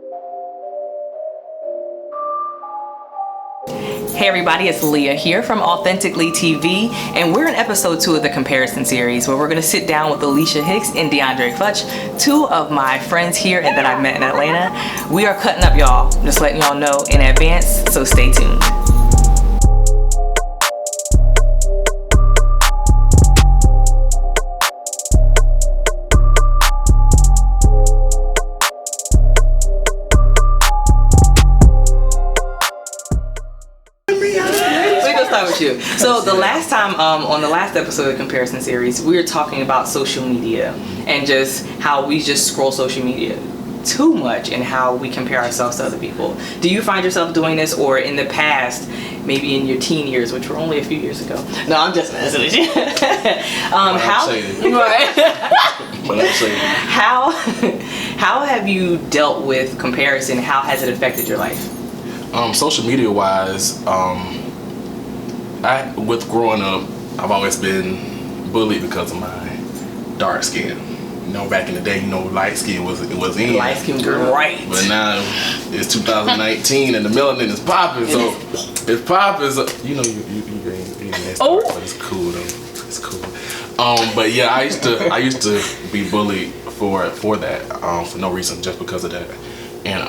Hey everybody, it's Leah here from authenticLEA TV, and we're in episode 2 of the comparison series where we're going to sit down with Alesia Hicks and deon.dray Futch, 2 of my friends here and that I met in Atlanta. We are cutting up, y'all. Just letting y'all know in advance, so stay tuned. So the last time on the last episode of the comparison series, we were talking about social media and just how we just scroll social media too much and how we compare ourselves to other people. Do you find yourself doing this, or in the past, maybe in your teen years, which were only a few years ago? No, I'm just messing with you. How have you dealt with comparison? How has it affected your life? Social media wise, with growing up, I've always been bullied because of my dark skin. You know, back in the day, light skin was in. Light skin, right? But now it's 2019 and the melanin is popping. So it's popping. So, you ain't that dark, but it's cool though. It's cool. But yeah, I used to be bullied for that for no reason, just because of that, and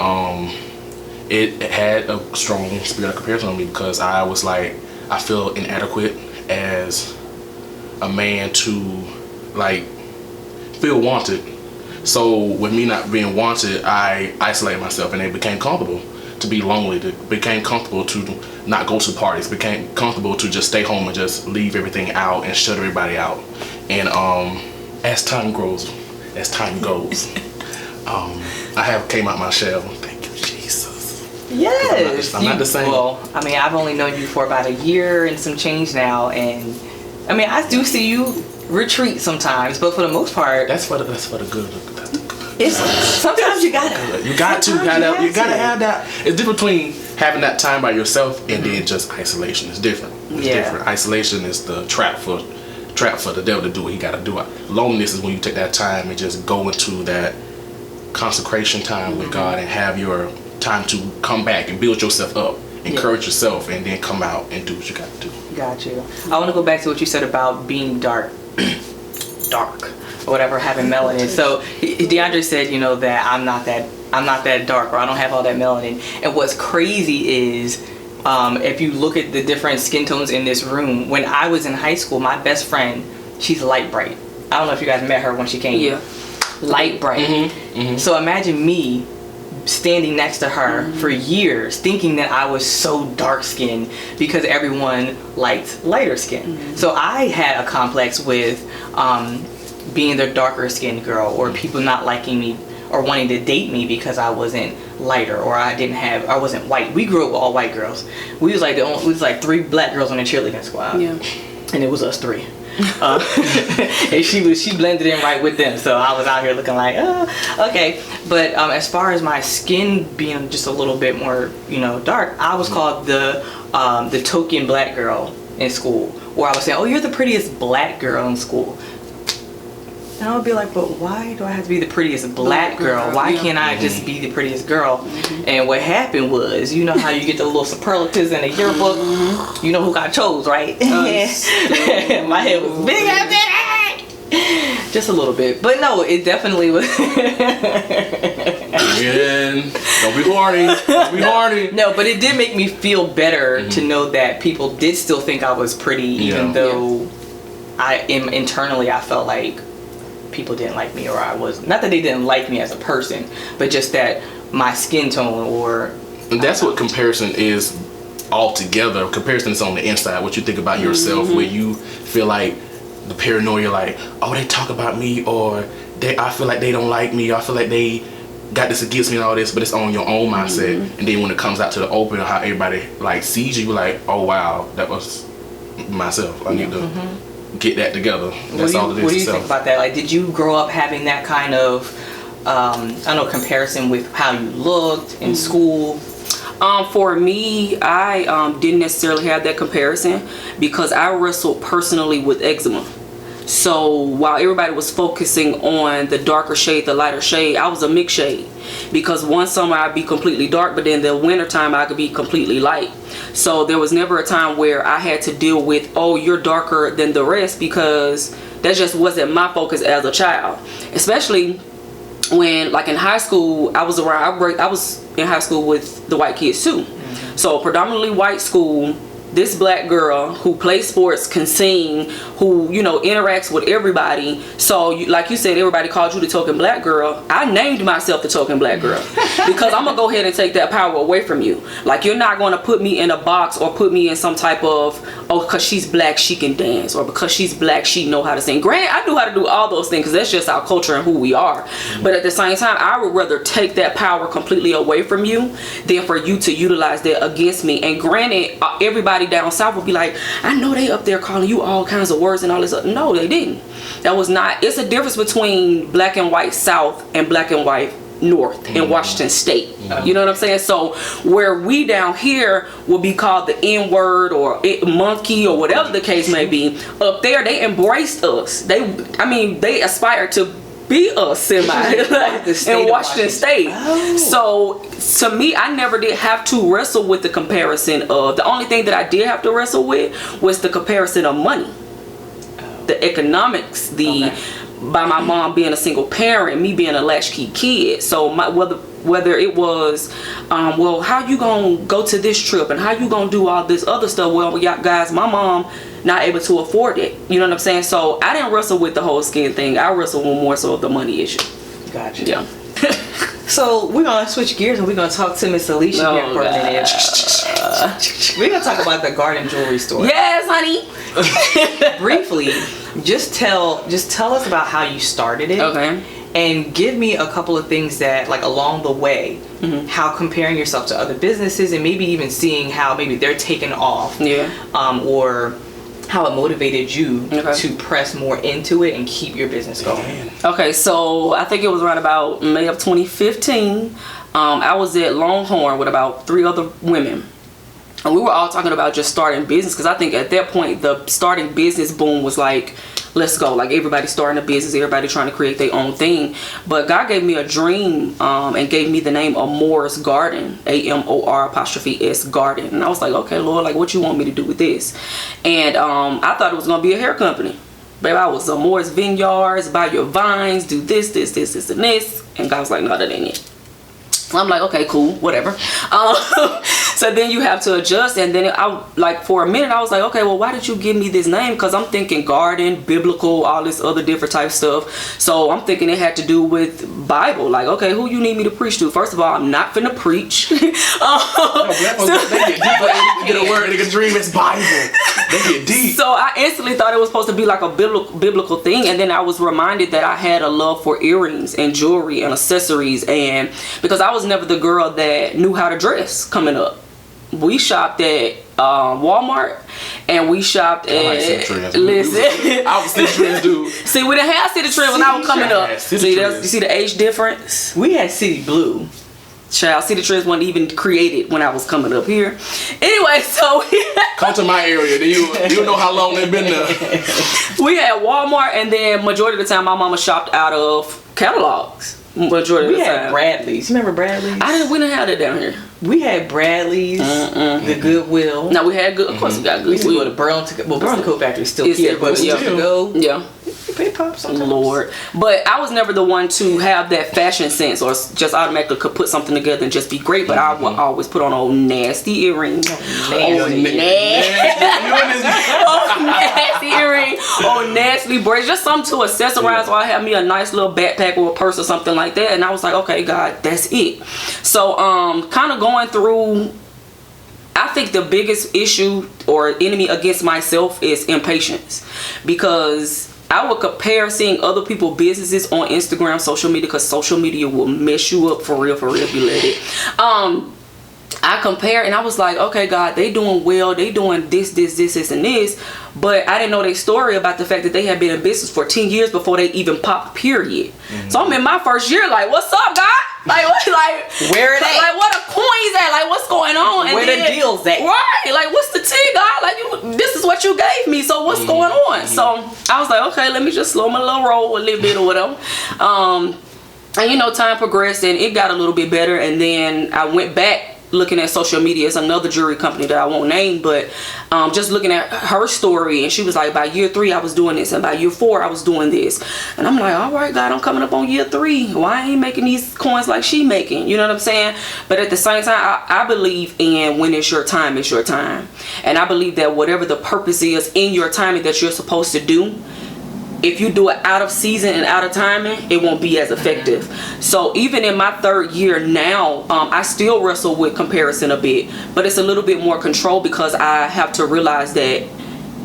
it had a strong spirit of comparison on me because I was like, I feel inadequate as a man to feel wanted. So with me not being wanted, I isolated myself, and it became comfortable to be lonely. It became comfortable to not go to parties. It became comfortable to just stay home and just leave everything out and shut everybody out. And as time goes, I have came out my shell. Thank you, Jesus. Yes. I'm not the same. Well, I mean, I've only known you for about a year and some change now, and I mean, I do see you retreat sometimes, but for the most part, that's for the good. It's sometimes you gotta have that. It's different between having that time by yourself and then just isolation. It's different. It's different. Isolation is the trap for the devil to do what he gotta do. Loneliness is when you take that time and just go into that consecration time with God and have your time to come back and build yourself up, encourage yourself, and then come out and do what you got to do. Got you. I want to go back to what you said about being dark or whatever, having melanin. So deon.dray said, that I'm not that dark, or I don't have all that melanin. And what's crazy is, if you look at the different skin tones in this room, when I was in high school, my best friend, she's light bright. I don't know if you guys met her when she came. Yeah. Light bright. So imagine me standing next to her for years thinking that I was so dark skinned because everyone liked lighter skin. So I had a complex with being the darker skinned girl, or people not liking me or wanting to date me because I wasn't lighter, or I wasn't white. We grew up with all white girls. We was like 3 black girls on the cheerleading squad. Yeah. And it was us 3. And she blended in right with them, so I was out here looking like, okay. But as far as my skin being just a little bit more dark, I was called the token black girl in school, or I was saying, oh, you're the prettiest black girl in school. And I would be like, but why do I have to be the prettiest black girl? Why can't I just be the prettiest girl? And what happened was, you know how you get the little superlatives in the yearbook? You know who got chose, right? My head was big. Just a little bit. But no, it definitely was. Don't be horny. No, but it did make me feel better to know that people did still think I was pretty, even though internally I felt like people didn't like me, or I was not that they didn't like me as a person, but just that my skin tone, and that's what comparison is altogether. Comparison is on the inside, what you think about yourself, where you feel like the paranoia, like, oh, they talk about me, or I feel like they don't like me, or I feel like they got this against me and all this, but it's on your own mindset. And then when it comes out to the open, how everybody sees you, like, oh wow, that was myself. I need to get that together. That's all it is. What do you think about that? Like, did you grow up having that kind of comparison with how you looked in school? For me, I didn't necessarily have that comparison because I wrestled personally with eczema. So while everybody was focusing on the darker shade, the lighter shade, I was a mixed shade. Because one summer I'd be completely dark, but then the winter time I could be completely light. So there was never a time where I had to deal with, oh, you're darker than the rest, because that just wasn't my focus as a child. Especially when, like in high school, I was in high school with the white kids too. So predominantly white school. This black girl who plays sports, can sing, who, you know, interacts with everybody. So like you said, everybody called you the token black girl. I named myself the token black girl because I'm gonna go ahead and take that power away from you. Like, you're not gonna put me in a box or put me in some type of, oh, because she's black she can dance, or because she's black she know how to sing. Granted, I knew how to do all those things because that's just our culture and who we are. But at the same time, I would rather take that power completely away from you than for you to utilize that against me. And granted, everybody down south will be like, I know they up there calling you all kinds of words and all this. No, they didn't. That was not. It's a difference between black and white south and black and white north in Washington state. You know what I'm saying? So where we down here will be called the N-word or monkey or whatever the case may be, up there they embraced us. They aspired to be us semi in Washington state. So to me, I never did have to wrestle with the comparison of, the only thing that I did have to wrestle with was the comparison of money, the economics, by my mom being a single parent, me being a latchkey kid. So whether it was well, how you gonna go to this trip and how you gonna do all this other stuff, well, guys, my mom not able to afford it. You know what I'm saying? So I didn't wrestle with the whole skin thing. I wrestled with more so of the money issue. Gotcha. Yeah. So we're gonna switch gears and we're gonna talk to Miss Alesia here for a minute. We're gonna talk about the Garden Jewelry Store. Yes, honey. Briefly, just tell us about how you started it. Okay. And give me a couple of things that, like, along the way, how comparing yourself to other businesses and maybe even seeing how maybe they're taking off. Yeah. Or how it motivated you to press more into it and keep your business going. Okay, so I think it was around about May of 2015. I was at Longhorn with about 3 other women. And we were all talking about just starting business, because I think at that point the starting business boom was like, let's go. Like, everybody starting a business, everybody trying to create their own thing. But God gave me a dream and gave me the name Amor's Garden, AMOR''S Garden. And I was like, okay, Lord, like, what you want me to do with this? And I thought it was going to be a hair company. Baby, I was Amor's Vineyards, buy your vines, do this, and this. And God was like, no, that ain't it. So I'm like, okay, cool, whatever. So then you have to adjust, and then for a minute I was like, okay, well, why did you give me this name? Because I'm thinking garden, biblical, all this other different type stuff. So I'm thinking it had to do with Bible. Like, okay, who you need me to preach to? First of all, I'm not finna preach. They get deep. They get a word, they get a dream. It's Bible. They get deep. So I instantly thought it was supposed to be like a biblical thing, and then I was reminded that I had a love for earrings and jewelry and accessories, and because I was never the girl that knew how to dress coming up. We shopped at Walmart, and we shopped at listen. I was City Trends dude. See, we didn't have City Trends when I was coming up. You see the age difference? We had City Blue. Child, City Trends wasn't even created when I was coming up here. Anyway, so come to my area. You know how long they've been there. We had Walmart, and then majority of the time my mama shopped out of catalogs. Majority of the time. We had Bradley's. You remember Bradley's? We didn't have that down here. We had Bradley's, the Goodwill. No, we had good. Of course, we got Goodwill. We used to go to Burlington. Well, Burlington Coat Factory is still here, but we used to go. Yeah. Pay pop sometimes. Lord, but I was never the one to have that fashion sense or just automatically could put something together and just be great. But I would always put on old nasty earrings, nasty earring, nasty braids, just something to accessorize. Or I have me a nice little backpack or a purse or something like that. And I was like, okay, God, that's it. So kind of going through. I think the biggest issue or enemy against myself is impatience, because I would compare seeing other people's businesses on Instagram, social media, because social media will mess you up for real if you let it. I compare, and I was like, okay, God, they doing well, they doing this, and this, but I didn't know their story about the fact that they had been in business for 10 years before they even popped, period. So I'm in my first year, like, what's up, God? Like, where are they? Like, what a coins at? like, what's going on? And where the deal's at? Right, like, what's the tea, God? Like, this is what you gave me, so what's going on? So I was like, okay, let me just slow my little roll a little bit or whatever. And you know, time progressed and it got a little bit better, and then I went back looking at social media. It's another jewelry company that I won't name, but just looking at her story, and she was like, by year 3 I was doing this, and by year 4 I was doing this, and I'm like, all right, God, I'm coming up on year 3. Why I ain't making these coins like she making? You know what I'm saying? But at the same time, I believe in when it's your time, it's your time, and I believe that whatever the purpose is in your timing that you're supposed to do, if you do it out of season and out of timing, it won't be as effective. So even in my 3rd year now, I still wrestle with comparison a bit, but it's a little bit more control because I have to realize that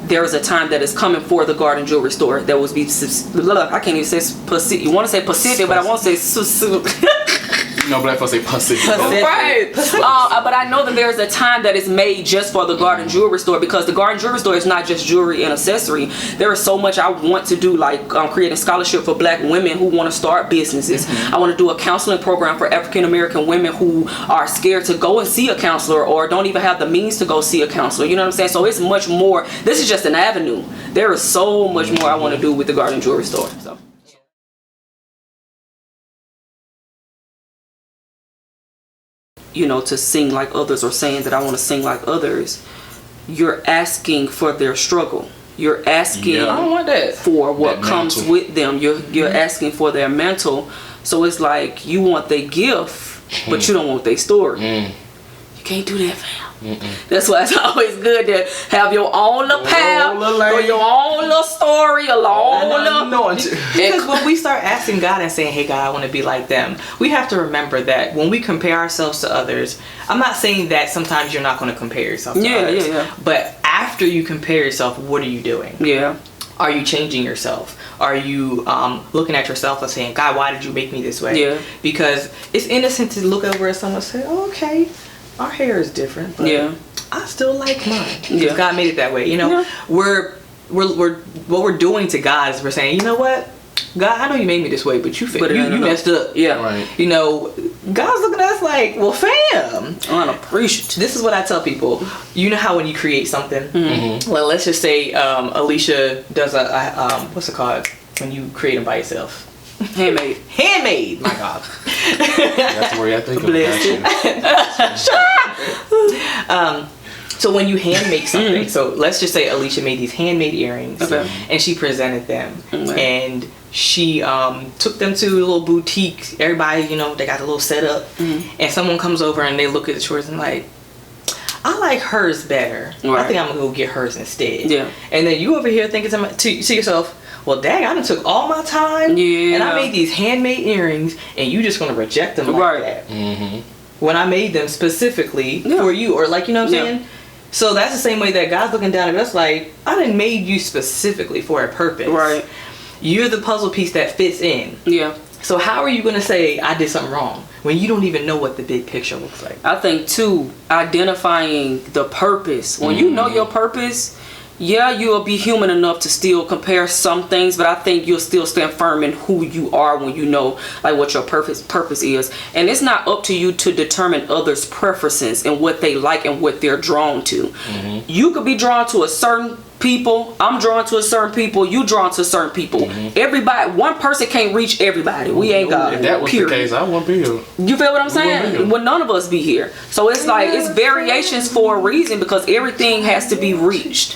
there's a time that is coming for the Garden Jewelry Store that will be, I can't even say, you want to say Pacific, but I won't say No, black folks say Pacific. Right. But I know that there's a time that is made just for the Garden Jewelry Store, because the Garden Jewelry Store is not just jewelry and accessory. There is so much I want to do, like creating scholarship for black women who want to start businesses. I want to do a counseling program for African American women who are scared to go and see a counselor or don't even have the means to go see a counselor. You know what I'm saying? So it's much more. This is just an avenue. There is so much more I want to do with the Garden Jewelry Store. So. You know, to sing like others, or saying that I want to sing like others, you're asking for their struggle. You're asking I don't want that. for what comes with them. You're asking for their mantle. So it's like you want their gift, but you don't want their story. You can't do that, fam. That's why it's always good to have your own little path, or your own little story, a long little. Because when we start asking God and saying, hey God, I want to be like them, we have to remember that when we compare ourselves to others, I'm not saying that sometimes you're not going to compare yourself to others, but after you compare yourself, what are you doing? Are you changing yourself? Are you looking at yourself and saying, God, why did you make me this way? Because it's innocent to look over at someone and say, oh, okay, our hair is different, but I still like mine. Because God made it that way. You know, we're what we're doing to God is we're saying, you know what, God, I know you made me this way, but you messed up. You know, God's looking at us like, well, fam, unappreciative. This is what I tell people. You know how when you create something, well, let's just say Alicia does a what's it called when you create them by yourself? Handmade. My God. That's the word I think of. So when you hand make something, so let's just say Alicia made these handmade earrings, and she presented them, and she took them to a little boutique. Everybody, you know, they got a little setup, and someone comes over and they look at the yours and like, I like hers better. I think I'm gonna go get hers instead. And then you over here thinking to yourself, well, dang, I done took all my time and I made these handmade earrings, and you just gonna reject them like that when I made them specifically for you, or like, you know what I'm saying? So that's the same way that God's looking down at us like, I done made you specifically for a purpose. You're the puzzle piece that fits in. So how are you gonna say I did something wrong when you don't even know what the big picture looks like? I think too, identifying the purpose. When you know your purpose, you'll be human enough to still compare some things, but I think you'll still stand firm in who you are when you know like what your purpose is. And it's not up to you to determine others' preferences and what they like and what they're drawn to. You could be drawn to a certain people, I'm drawn to a certain people, you drawn to certain people. Everybody, one person can't reach everybody. We ain't got if that was the case, I wouldn't be here. You feel what I'm saying? Well, none of us be here. So it's like, it's variations for a reason, because everything has to be reached.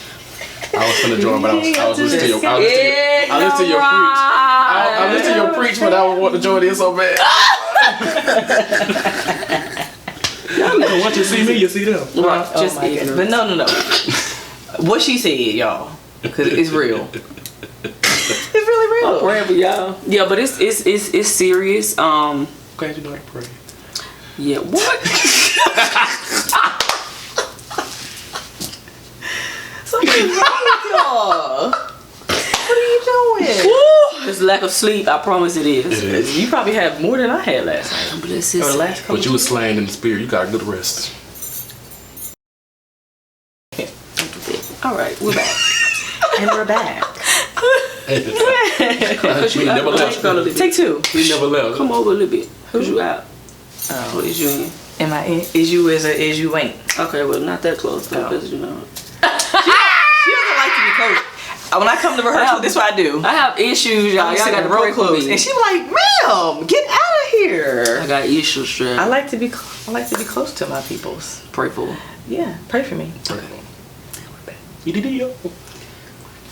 I was finna join, but I was listening to your preach. I listened to your preach, but I would want to join in so bad. Y'all once you see me, you see them. Right. Just but no. What she said, y'all, because it's real. It's really real. I'm praying for y'all. Yeah, but it's serious. Glad you know I pray. Yeah. What? Something's wrong with y'all. What are you doing? Woo! It's lack of sleep. I promise it is. It is. You probably had more than I had last night. Or the last couple. But you was slain in the spirit. You got a good rest. All right, we're back. And we're back. We never left. Take 2. We never left. Come over a little bit. Cause you out. What is you in? Am I in? Is you is you ain't? Okay, well, not that close though, because She doesn't like to be close. When I come to rehearsal, this is what I do. I have issues, y'all. Y'all got to pray for me. And she be like, "Ma'am, get out of here." I got issues, straight. I like to be close to my peoples. Pray for them. Yeah, pray for me.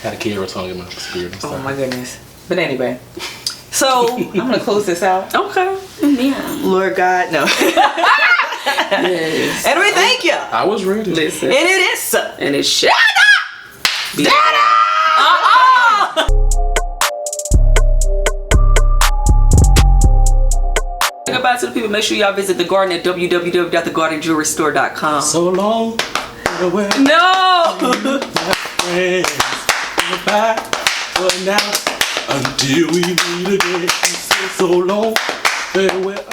Had a carrot tongue in my spirit. Oh my goodness. But anyway, so I'm gonna close this out. Okay. Yeah. Lord God, no. Yes. And we thank you. I was ready. Listen. And it is so. And it's shut up. Goodbye to the people. Make sure y'all visit the garden at www.thegardenjewelrystore.com. So long. No. Friends, goodbye for now until we meet again. So long. Farewell.